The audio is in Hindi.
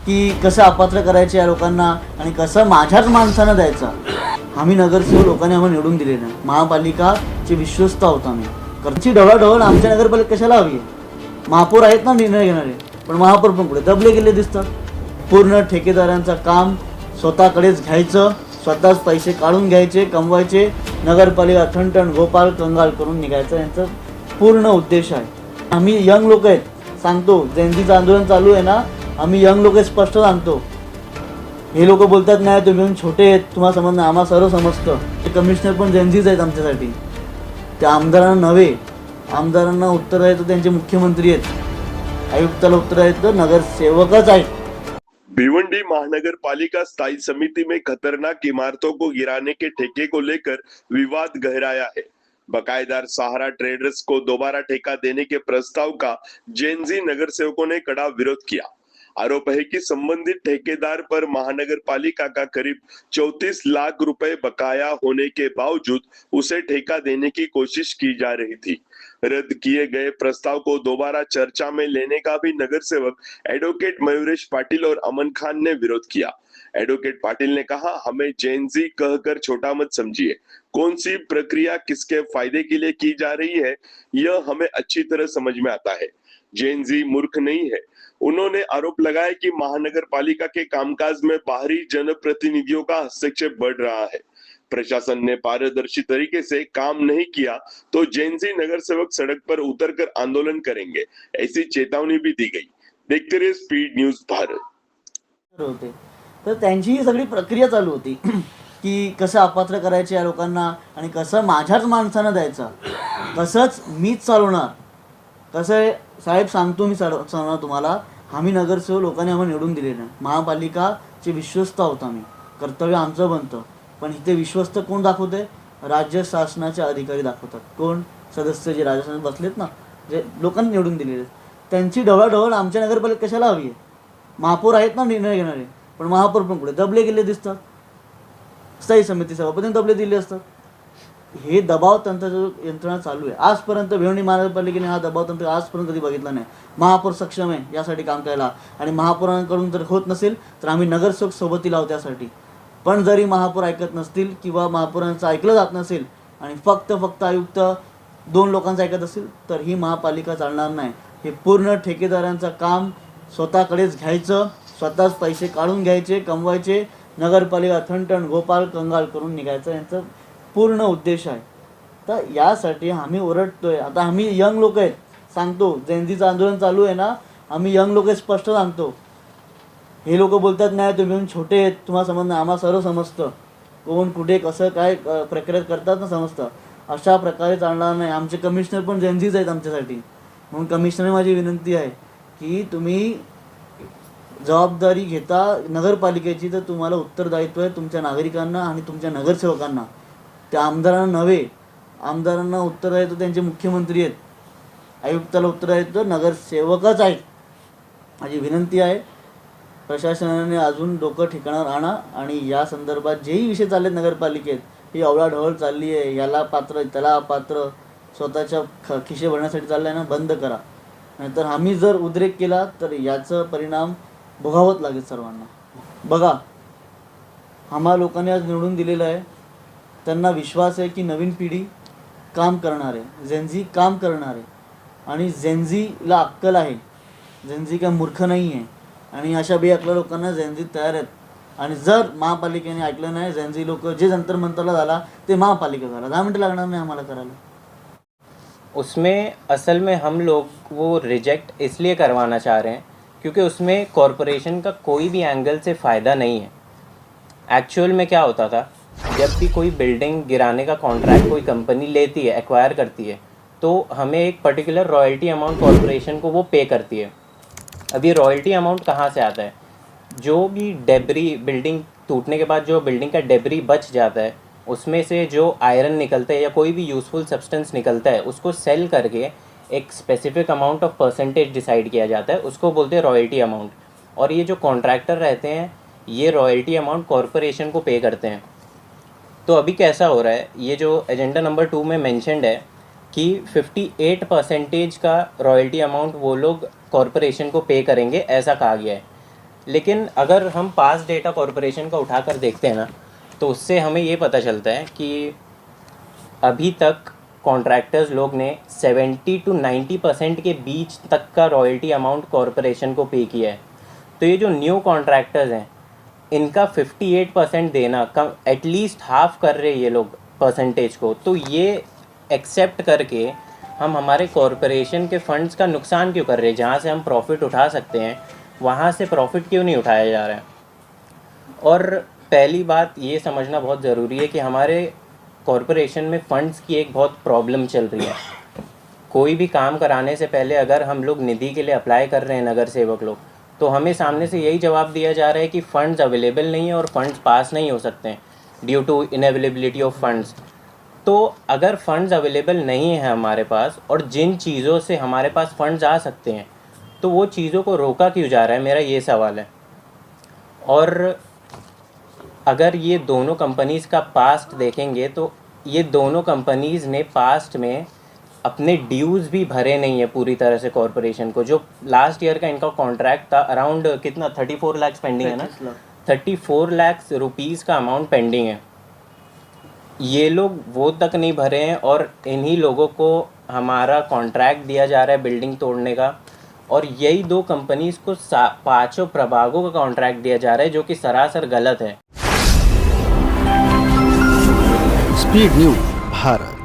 की कसं अपात्र करायचं या लोकांना आणि कसं माझ्याच माणसानं द्यायचं. आम्ही नगरसेवक लोकांनी आम्हाला निवडून दिले नाही. महापालिकाचे विश्वस्त आहोत आम्ही. करची ढवळाढवळ आमच्या नगरपालिका कशाला हवी आहे? महापौर आहेत ना निर्णय घेणारे, पण महापौर पण पुढे दबले गेले दिसतात. पूर्ण ठेकेदारांचं काम स्वतःकडेच घ्यायचं, स्वतःच पैसे काढून घ्यायचे, कमवायचे, नगरपालिका ठणठण गोपाळ कंगाल करून निघायचं, यांचं पूर्ण उद्देश आहे. आम्ही यंग लोक आहेत, सांगतो जेनझीचं आंदोलन चालू आहे ना, आम्ही यंग लोक स्पष्ट सांगतो. हे लोक बोलतात नाही तुम्ही येऊन छोटे आहेत, तुम्हाला समज नाही, आम्हाला सर्व समजतं. ते कमिशनर पण जेनझीच आहेत आमच्यासाठी. ते आमदारांना नव्हे, आमदारांना उत्तर आहे तर त्यांचे मुख्यमंत्री आहेत, आयुक्ताला उत्तर आहे तर नगरसेवकच आहेत. भिवंडी महानगर पालिका स्थायी समिति में खतरनाक इमारतों को गिराने के ठेके को लेकर विवाद गहराया है। बकायेदार सहारा ट्रेडर्स को दोबारा ठेका देने के प्रस्ताव का जेनजी नगरसेवकों ने कड़ा विरोध किया। आरोप है कि संबंधित ठेकेदार पर महानगर पालिका का करीब 34 लाख रुपए बकाया होने के बावजूद उसे ठेका देने की कोशिश की जा रही थी। रद्द किए गए प्रस्ताव को दोबारा चर्चा में लेने का भी नगर सेवक एडवोकेट मयूरेश पाटिल और अमन खान ने विरोध किया। एडवोकेट पाटिल ने कहा, हमें जेनजी कहकर छोटा मत समझिए। कौन सी प्रक्रिया किसके फायदे के लिए की जा रही है यह हमें अच्छी तरह समझ में आता है। जेनजी मूर्ख नहीं है। उन्होंने आरोप लगाया कि महानगर पालिका के कामकाज में बाहरी जनप्रतिनिधियों का हस्तक्षेप बढ़ रहा है। प्रशासन ने पारदर्शी तरीके से काम नहीं किया तो जेनजी नगर सेवक सड़क पर उतरकर आंदोलन करेंगे, ऐसी चेतावनी भी दी गई। देखते रहिए स्पीड न्यूज भारत। होते तर त्यांची ही सगळी प्रक्रिया चालू होती की कसं अपात्र करायचं या लोकांना आणि कसं माझ्याच माणसानं द्यायचं, कसंच मीच चालवणार. कसं आहे साहेब, सांगतो मी सांगणार तुम्हाला, आम्ही नगरसेवक लोकांनी आम्हाला निवडून दिले नाही. महापालिकाचे विश्वस्त आहोत आम्ही, कर्तव्य आमचं बनतं. पण इथे विश्वस्त कोण दाखवते? राज्य शासनाचे अधिकारी दाखवतात. कोण? सदस्य जे राज्य बसलेत ना, जे लोकांनी निवडून दिलेले, त्यांची ढवळाढवळ आमच्या नगरपालिका कशाला हवी आहे? महापौर आहेत ना निर्णय घेणारे, पण महापौर पण पुढे दबले गेले दिसतात. स्थायी समिती सभापती दबले दिले असतात. हे दबाव तंत्राचं यंत्रणा चालू आहे. आजपर्यंत भिवंडी महानगरपालिकेने हा दबाव तंत्र आजपर्यंत कधी बघितला नाही. महापौर सक्षम आहे यासाठी काम करायला, आणि महापौरांकडून जर होत नसेल तर आम्ही नगरसेवक सोबती लावू त्यासाठी. पण जरी महापौर ऐकत नसतील किंवा महापौरांचं ऐकलं जात नसेल आणि फक्त आयुक्त 2 लोकांचं ऐकत असेल तर ही महापालिका चालणार नाही. हे पूर्ण ठेकेदारांचं काम स्वतःकडेच घ्यायचं, स्वतःच पैसे काढून घ्यायचे, कमवायचे, नगरपालिका ठणठण गोपाळ कंगाल करून निघायचं, यांचं पूर्ण उद्देश आहे. तर यासाठी आम्ही ओरडतोय. आता आम्ही यंग लोक आहेत, सांगतो जेनझीचं आंदोलन चालू आहे ना, आम्ही यंग लोक स्पष्ट सांगतो. हे लोक बोलतात नाही तुम्ही येऊन छोटे आहेत, तुम्हाला समज नाही, आम्हाला सर्व समजतं. कोण कुठे कसं काय प्रक्रिया करतात ना समजतं. अशा प्रकारे चालणार नाही. आमचे कमिशनर पण जेनझीच आहेत आमच्यासाठी. म्हणून कमिशनर माझी विनंती आहे की तुम्ही जबाबदारी घेता नगरपालिकेची तर तुम्हाला उत्तरदायित्व आहे तुमच्या नागरिकांना आणि तुमच्या नगरसेवकांना. त्या आमदारांना नव्हे, आमदारांना उत्तर आहे तर त्यांचे मुख्यमंत्री आहेत, आयुक्ताला उत्तर आहे तर नगरसेवकच आहेत. माझी विनंती आहे प्रशासनाने अजून डोकं ठिकाणावर आणा आणि या संदर्भात जेही विषय चाललेत नगरपालिकेत, ही अवळाढवळ चालली आहे, याला पात्र त्याला अपात्र, स्वतःच्या खिशे भरण्यासाठी चाललं आहे ना, बंद करा. नाहीतर आम्ही जर उद्रेक केला तर याचं परिणाम भोगावंच लागेल सर्वांना. बघा, आम्हा लोकांनी आज निवडून दिलेलं आहे. त्यांना विश्वास आहे की नवीन पिढी काम करणार आहे, जेनझी काम करणार आहे आणि जेनझीला अक्कल आहे. जेनझी काय मूर्ख नाही आहे आणि अशा बेअक्कल लोकांना जेनझी तयार आहेत. आणि जर महापालिकेने ऐकलं नाही, जेनझी लोक जे जंतर मंतरला झाला ते महापालिका झाला, 10 मिनटं लागणार नाही आम्हाला करायला. उसमें असल में हम लोग वो रिजेक्ट इसलिए करवाना चाह रहे हैं क्योंकि उसमें कॉरपोरेशन का कोई भी एंगल से फ़ायदा नहीं है। एक्चुअल में क्या होता था, जब भी कोई बिल्डिंग गिराने का कॉन्ट्रैक्ट कोई कंपनी लेती है, एक्वायर करती है, तो हमें एक पर्टिकुलर रॉयल्टी अमाउंट कॉरपोरेशन को वो पे करती है। अब ये रॉयल्टी अमाउंट कहाँ से आता है? जो भी डेब्री, बिल्डिंग टूटने के बाद जो बिल्डिंग का डेब्री बच जाता है, उसमें से जो आयरन निकलता है या कोई भी यूज़फुल सब्सटेंस निकलता है, उसको सेल करके एक specific amount of percentage decide किया जाता है, उसको बोलते हैं रॉयल्टी अमाउंट। और ये जो कॉन्ट्रैक्टर रहते हैं, ये रॉयल्टी अमाउंट कॉरपोरेशन को पे करते हैं। तो अभी कैसा हो रहा है, ये जो एजेंडा नंबर 2 में मेंशन्ड है कि 58% का रॉयल्टी अमाउंट वो लोग कॉरपोरेशन को पे करेंगे, ऐसा कहा गया है। लेकिन अगर हम पास डेटा कॉरपोरेशन का उठाकर देखते हैं ना, तो उससे हमें ये पता चलता है कि अभी तक कॉन्ट्रैक्टर्स लोग ने 70 to 90% के बीच तक का रॉयल्टी अमाउंट कॉरपोरेशन को पे किया है। तो ये जो न्यू कॉन्ट्रैक्टर्स हैं, इनका 58% देना कम, एटलीस्ट हाफ कर रहे ये लोग परसेंटेज को। तो ये एक्सेप्ट करके हम हमारे कॉरपोरेशन के फंड्स का नुकसान क्यों कर रहे हैं? जहाँ से हम प्रॉफिट उठा सकते हैं वहाँ से प्रॉफिट क्यों नहीं उठाया जा रहा है? और पहली बात ये समझना बहुत ज़रूरी है कि हमारे कॉरपोरेशन में फ़ंड्स की एक बहुत प्रॉब्लम चल रही है। कोई भी काम कराने से पहले अगर हम लोग निधि के लिए अप्लाई कर रहे हैं, नगर सेवक लोग, तो हमें सामने से यही जवाब दिया जा रहा है कि फ़ंड्स अवेलेबल नहीं है और फंड्स पास नहीं हो सकते हैं ड्यू टू इनअवेलेबिलिटी ऑफ फंड्स। तो अगर फ़ंड्स अवेलेबल नहीं है हमारे पास और जिन चीज़ों से हमारे पास फ़ंड्स आ सकते हैं, तो वो चीज़ों को रोका क्यों जा रहा है, मेरा ये सवाल है। और अगर ये दोनों कंपनीज़ का पास्ट देखेंगे तो ये दोनों कंपनीज़ ने पास्ट में अपने ड्यूज़ भी भरे नहीं है पूरी तरह से कॉरपोरेशन को। जो लास्ट ईयर का इनका कॉन्ट्रैक्ट था, अराउंड कितना 34 लाख पेंडिंग है ना, 34 लाख रुपीज़ का अमाउंट पेंडिंग है। ये लोग वो तक नहीं भरे हैं और इन्हीं लोगों को हमारा कॉन्ट्रैक्ट दिया जा रहा है बिल्डिंग तोड़ने का। और यही दो कंपनीज़ को 5 प्रभागों का कॉन्ट्रैक्ट दिया जा रहा है, जो कि सरासर गलत है। Speed news Bharat.